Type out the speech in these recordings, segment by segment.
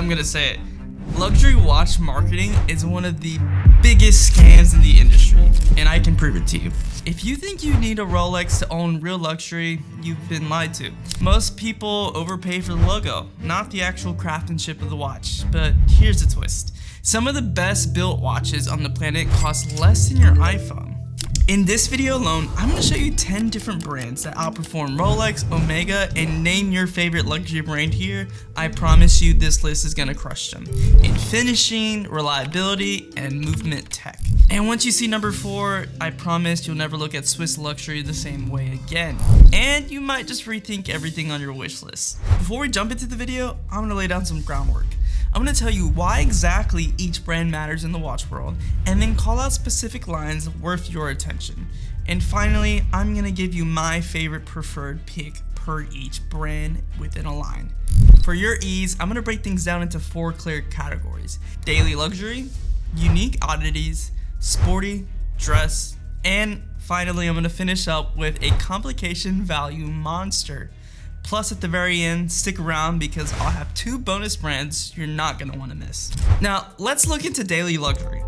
I'm gonna say it. Luxury watch marketing is one of the biggest scams in the industry, and I can prove it to you. If you think you need a Rolex to own real luxury, you've been lied to. Most people overpay for the logo, not the actual craftsmanship of the watch. But here's the twist. Some of the best built watches on the planet cost less than your iPhone. In this video alone, I'm going to show you 10 different brands that outperform Rolex, Omega, and name your favorite luxury brand here. I promise you this list is going to crush them in finishing, reliability, and movement tech. And once you see number 4, I promise you'll never look at Swiss luxury the same way again. And you might just rethink everything on your wish list. Before we jump into the video, I'm going to lay down some groundwork. I'm going to tell you why exactly each brand matters in the watch world, and then call out specific lines worth your attention. And finally, I'm going to give you my favorite preferred pick per each brand within a line. For your ease, I'm going to break things down into 4 clear categories: daily luxury, unique oddities, sporty, dress, and finally I'm going to finish up with a complication value monster. Plus, at the very end, stick around because I'll have 2 bonus brands you're not going to want to miss. Now, let's look into daily luxury.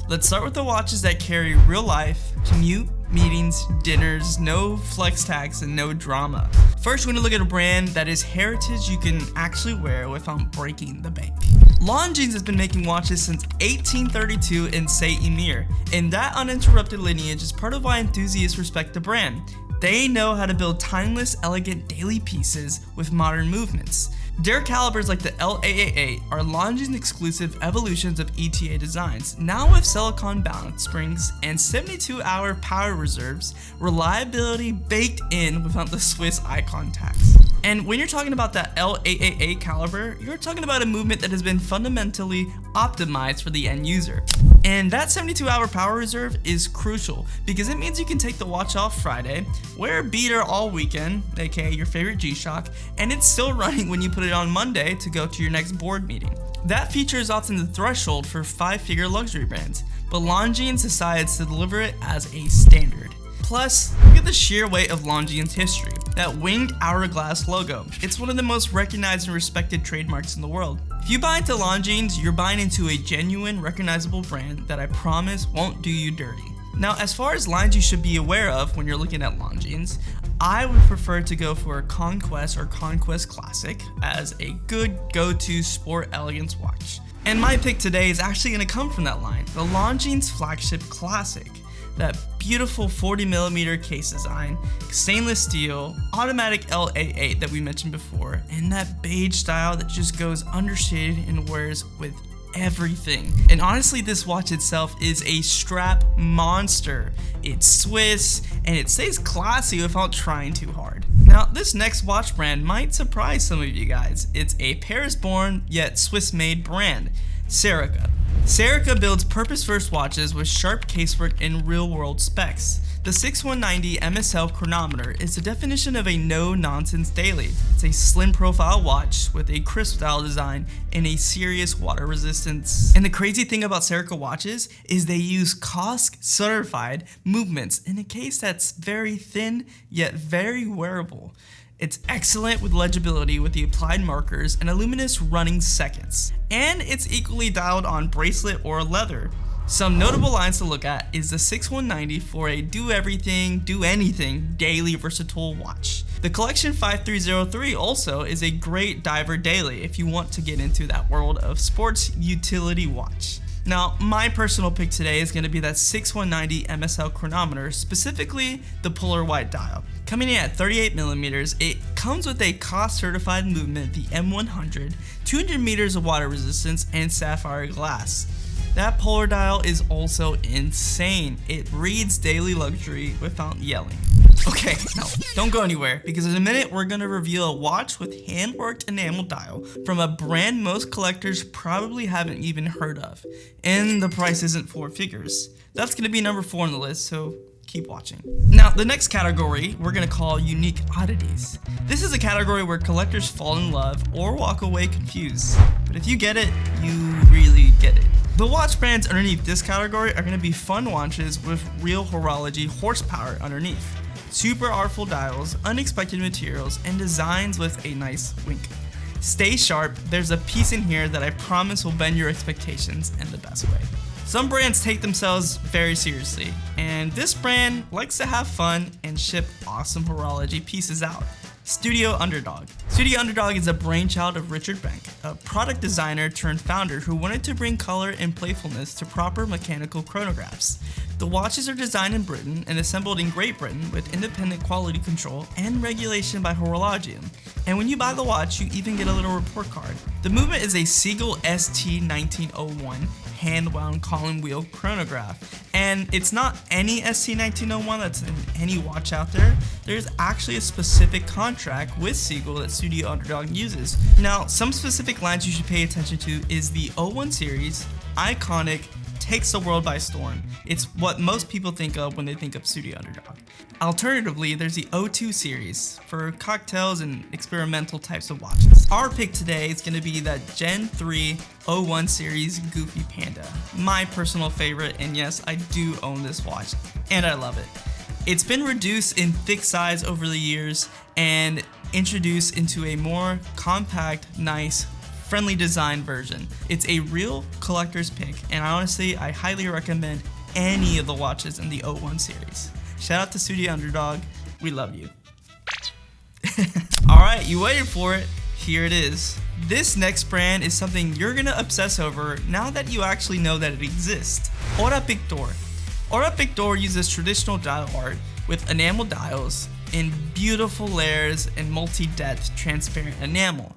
Let's start with the watches that carry real life, commute, meetings, dinners, no flex tags, and no drama. First, we're going to look at a brand that is heritage you can actually wear without breaking the bank. Longines has been making watches since 1832 in Saint-Emir, and that uninterrupted lineage is part of why enthusiasts respect the brand. They know how to build timeless, elegant daily pieces with modern movements. Their calibers like the L888 are Longines exclusive evolutions of ETA designs, now with silicone balance springs and 72-hour power reserves, reliability baked in without the Swiss icon tax. And when you're talking about that L888 caliber, you're talking about a movement that has been fundamentally optimized for the end user. And that 72-hour power reserve is crucial because it means you can take the watch off Friday, wear a beater all weekend, aka your favorite G-Shock, and it's still running when you put it on Monday to go to your next board meeting. That feature is often the threshold for 5-figure luxury brands, but Longines decides to deliver it as a standard. Plus, look at the sheer weight of Longines history. That winged hourglass logo. It's one of the most recognized and respected trademarks in the world. If you buy into Longines, you're buying into a genuine, recognizable brand that I promise won't do you dirty. Now, as far as lines you should be aware of when you're looking at Longines, I would prefer to go for a Conquest or Conquest Classic as a good go-to sport elegance watch. And my pick today is actually going to come from that line, the Longines Flagship Classic. That beautiful 40mm case design, stainless steel, automatic L88 that we mentioned before, and that beige style that just goes undershaded and wears with everything. And honestly, this watch itself is a strap monster. It's Swiss, and it stays classy without trying too hard. Now, this next watch brand might surprise some of you guys. It's a Paris-born yet Swiss-made brand, Serica. Serica builds purpose-first watches with sharp casework and real-world specs. The 6190 MSL chronometer is the definition of a no-nonsense daily. It's a slim profile watch with a crisp style design and a serious water resistance. And the crazy thing about Serica watches is they use COSC-certified movements in a case that's very thin yet very wearable. It's excellent with legibility with the applied markers and a luminous running seconds. And it's equally dialed on bracelet or leather. Some notable lines to look at is the 6190 for a do everything, do anything daily versatile watch. The Collection 5303 also is a great diver daily if you want to get into that world of sports utility watch. Now, my personal pick today is going to be that 6190 MSL chronometer, specifically the polar white dial. Coming in at 38mm, it comes with a COSC-certified movement, the M100, 200 meters of water resistance, and sapphire glass. That polar dial is also insane. It reads daily luxury without yelling. Okay, no, don't go anywhere, because in a minute we're going to reveal a watch with hand-worked enamel dial from a brand most collectors probably haven't even heard of. And the price isn't 4 figures. That's going to be number 4 on the list, so keep watching. Now, the next category we're going to call unique oddities. This is a category where collectors fall in love or walk away confused. But if you get it, you really get it. The watch brands underneath this category are going to be fun watches with real horology horsepower underneath. Super artful dials, unexpected materials, and designs with a nice wink. Stay sharp, there's a piece in here that I promise will bend your expectations in the best way. Some brands take themselves very seriously, and this brand likes to have fun and ship awesome horology pieces out. Studio Underdog. Studio Underdog is a brainchild of Richard Bank, a product designer turned founder who wanted to bring color and playfulness to proper mechanical chronographs. The watches are designed in Britain and assembled in Great Britain with independent quality control and regulation by Horologium. And when you buy the watch, you even get a little report card. The movement is a Seagull ST1901 hand-wound column wheel chronograph. And it's not any ST1901 that's in any watch out there. There's actually a specific contract with Seagull that Studio Underdog uses. Now, some specific lines you should pay attention to is the 01 series, iconic, takes the world by storm. It's what most people think of when they think of Studio Underdog. Alternatively, there's the 02 series for cocktails and experimental types of watches. Our pick today is going to be that Gen 3 01 series Goofy Panda. My personal favorite, and yes, I do own this watch, and I love it. It's been reduced in thick size over the years and introduced into a more compact, nice, friendly design version. It's a real collector's pick, and honestly, I highly recommend any of the watches in the 01 series. Shout out to Studio Underdog, we love you. Alright, you waited for it, here it is. This next brand is something you're gonna obsess over now that you actually know that it exists. O&HoraPictor. O&HoraPictor uses traditional dial art with enamel dials in beautiful layers and multi-depth transparent enamel.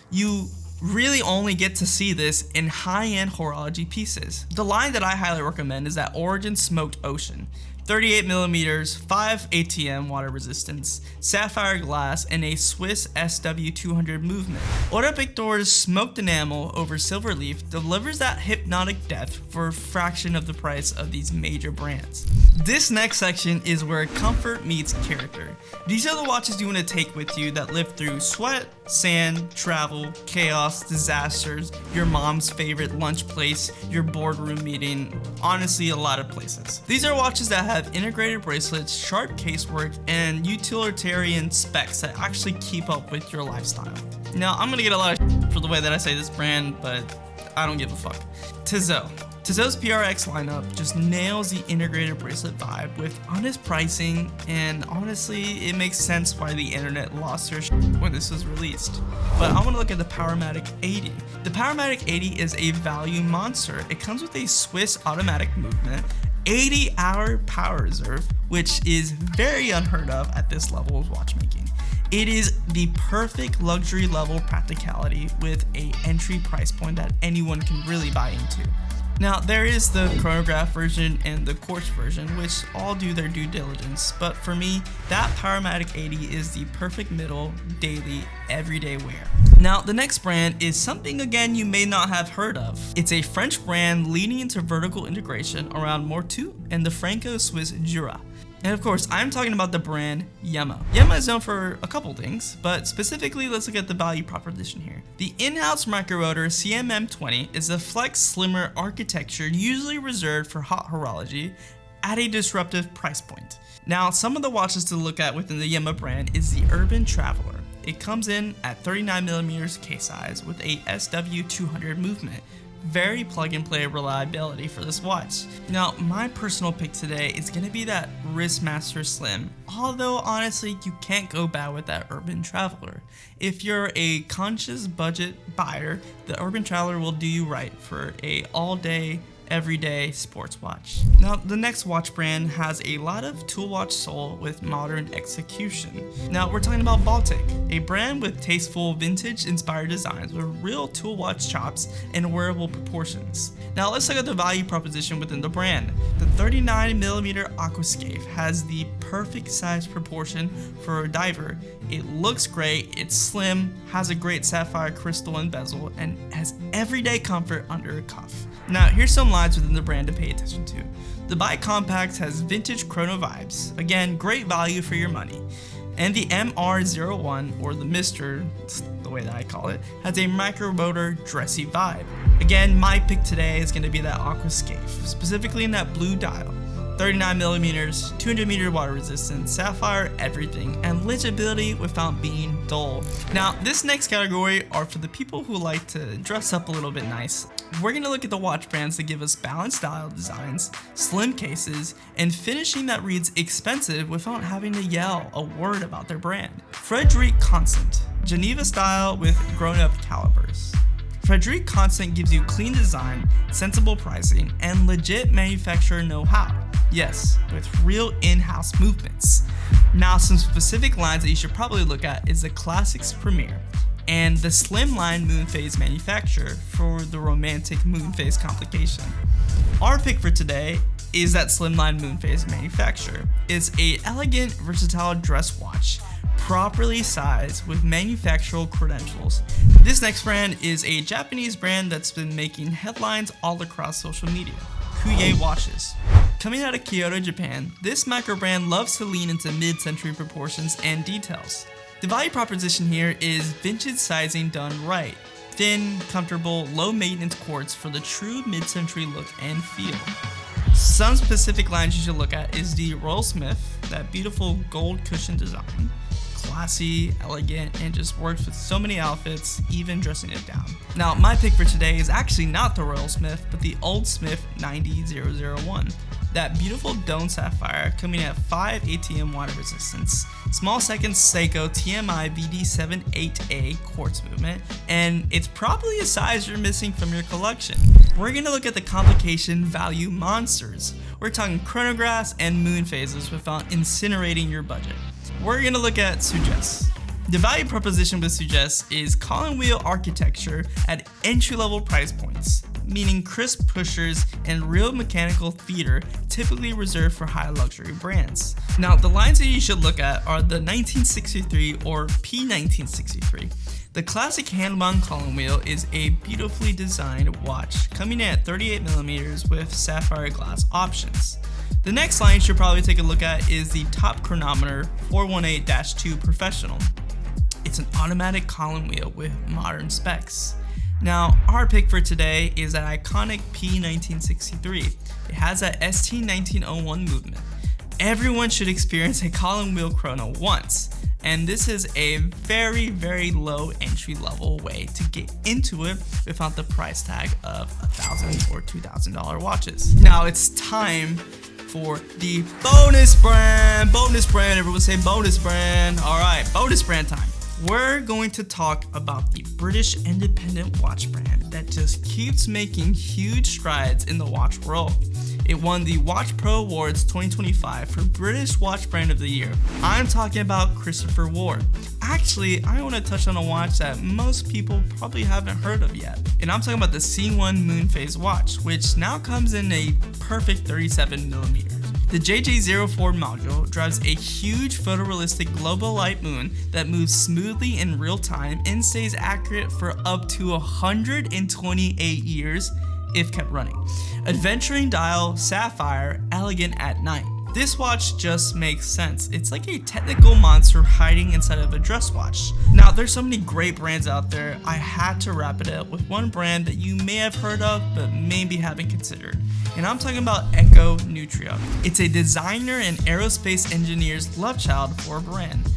You really only get to see this in high-end horology pieces. The line that I highly recommend is that Origin Smoked Ocean. 38mm, 5 ATM water resistance, sapphire glass, and a Swiss SW200 movement. O&HoraPictor's smoked enamel over silver leaf delivers that hypnotic depth for a fraction of the price of these major brands. This next section is where comfort meets character. These are the watches you want to take with you that live through sweat, sand, travel, chaos, disasters, your mom's favorite lunch place, your boardroom meeting, honestly a lot of places. These are watches that have integrated bracelets, sharp casework, and utilitarian specs that actually keep up with your lifestyle. Now, I'm gonna get a lot of for the way that I say this brand, but I don't give a fuck. Tissot. Tissot's PRX lineup just nails the integrated bracelet vibe with honest pricing, and honestly, it makes sense why the internet lost their shit when this was released. But I want to look at the Powermatic 80. The Powermatic 80 is a value monster. It comes with a Swiss automatic movement, 80-hour power reserve, which is very unheard of at this level of watchmaking. It is the perfect luxury level practicality with an entry price point that anyone can really buy into. Now, there is the chronograph version and the quartz version, which all do their due diligence, but for me, that Powermatic 80 is the perfect middle, daily, everyday wear. Now, the next brand is something again you may not have heard of. It's a French brand leaning into vertical integration around Morteau and the Franco-Swiss Jura. And of course, I'm talking about the brand Yema. Yema is known for a couple things, but specifically, let's look at the value proposition here. The in-house micro-rotor CMM20 is a flex slimmer architecture usually reserved for hot horology at a disruptive price point. Now, some of the watches to look at within the Yema brand is the Urban Traveler. It comes in at 39mm case size with a SW200 movement. Very plug and play reliability for this watch. Now, my personal pick today is going to be that Wristmaster Slim, although honestly you can't go bad with that Urban Traveler. If you're a conscious budget buyer, the Urban Traveler will do you right for a all-day, everyday sports watch. Now, the next watch brand has a lot of tool watch soul with modern execution. Now, we're talking about Baltic, a brand with tasteful vintage inspired designs with real tool watch chops and wearable proportions. Now, let's look at the value proposition within the brand. The 39mm Aquascape has the perfect size proportion for a diver. It looks great, it's slim, has a great sapphire crystal and bezel, and has everyday comfort under a cuff. Now, here's some lines within the brand to pay attention to. The Bicompact has vintage chrono vibes. Again, great value for your money. And the MR01, or the Mister, the way that I call it, has a micro-rotor dressy vibe. Again, my pick today is going to be that Aquascape, specifically in that blue dial. 39 millimeters, 200 meter water resistance, sapphire everything, and legibility without being dull. Now, this next category are for the people who like to dress up a little bit nice. We're gonna look at the watch brands that give us balanced style designs, slim cases, and finishing that reads expensive without having to yell a word about their brand. Frédérique Constant, Geneva style with grown-up calibers. Frédérique Constant gives you clean design, sensible pricing, and legit manufacturer know-how. Yes, with real in-house movements. Now, some specific lines that you should probably look at is the Classics Premier and the Slimline Moonphase manufacturer for the romantic Moonphase complication. Our pick for today is that Slimline Moonphase manufacturer. It's a elegant, versatile dress watch, properly sized with manufacturer credentials. This next brand is a Japanese brand that's been making headlines all across social media, KUOE watches. Coming out of Kyoto, Japan, this macro brand loves to lean into mid-century proportions and details. The value proposition here is vintage sizing done right. Thin, comfortable, low maintenance quartz for the true mid-century look and feel. Some specific lines you should look at is the Royal Smith, that beautiful gold cushion design. Classy, elegant, and just works with so many outfits, even dressing it down. Now, my pick for today is actually not the Royal Smith, but the Old Smith 90001. That beautiful dome sapphire coming at 5 ATM water resistance, small second Seiko TMI VD78A quartz movement, and it's probably a size you're missing from your collection. We're gonna look at the Complication Value Monsters. We're talking chronographs and moon phases without incinerating your budget. We're gonna look at Sugess. The value proposition with Sugess is column wheel architecture at entry-level price points, meaning crisp pushers and real mechanical theater typically reserved for high luxury brands. Now, the lines that you should look at are the 1963 or P1963. The classic hand-wound column wheel is a beautifully designed watch coming in at 38 millimeters with sapphire glass options. The next line you should probably take a look at is the Top Chronometer 418-2 Professional. It's an automatic column wheel with modern specs. Now, our pick for today is that iconic P1963. It has that ST1901 movement. Everyone should experience a column wheel chrono once, and this is a very, very low entry level way to get into it without the price tag of $1,000 or $2,000 watches. Now it's time for the bonus brand. Everyone say bonus brand. All right, bonus brand time. We're going to talk about the British independent watch brand that just keeps making huge strides in the watch world. It won the Watch Pro Awards 2025 for British Watch Brand of the Year. I'm talking about Christopher Ward. Actually, I want to touch on a watch that most people probably haven't heard of yet. And I'm talking about the C1 Moonphase watch, which now comes in a perfect 37 millimeters. The JJ04 module drives a huge photorealistic global light moon that moves smoothly in real time and stays accurate for up to 128 years if kept running. Adventuring dial, sapphire, elegant at night. This watch just makes sense. It's like a technical monster hiding inside of a dress watch. Now, there's so many great brands out there, I had to wrap it up with one brand that you may have heard of, but maybe haven't considered. And I'm talking about Neutra. It's a designer and aerospace engineer's love child for a brand.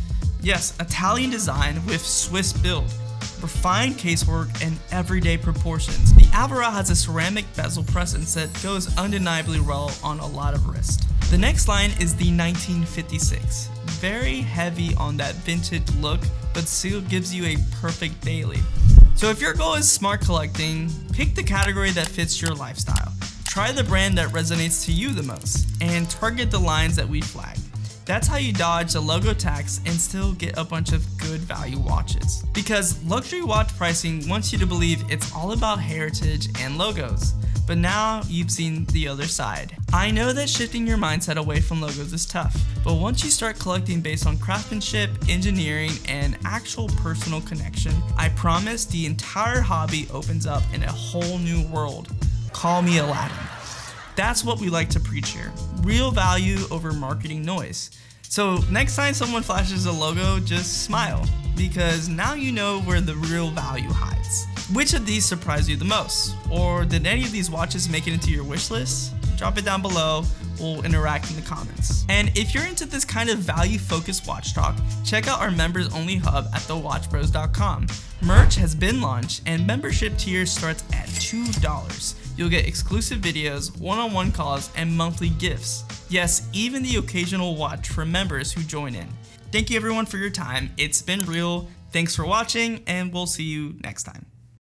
Yes, Italian design with Swiss build. Refined casework and everyday proportions. The Alvarado has a ceramic bezel presence that goes undeniably well on a lot of wrist. The next line is the 1956. Very heavy on that vintage look, but still gives you a perfect daily. So if your goal is smart collecting, pick the category that fits your lifestyle. Try the brand that resonates to you the most, and target the lines that we flagged. That's how you dodge the logo tax and still get a bunch of good value watches. Because luxury watch pricing wants you to believe it's all about heritage and logos. But now you've seen the other side. I know that shifting your mindset away from logos is tough, but once you start collecting based on craftsmanship, engineering, and actual personal connection, I promise the entire hobby opens up in a whole new world. Call me Aladdin. That's what we like to preach here. Real value over marketing noise. So next time someone flashes a logo, just smile, because now you know where the real value hides. Which of these surprised you the most? Or did any of these watches make it into your wish list? Drop drop it down below. We'll interact in the comments. And if you're into this kind of value-focused watch talk, check out our members-only hub at thewatchbros.com. Merch has been launched and membership tiers starts at $2. You'll get exclusive videos, one-on-one calls, and monthly gifts. Yes, even the occasional watch for members who join in. Thank you everyone for your time. It's been real. Thanks for watching, and we'll see you next time.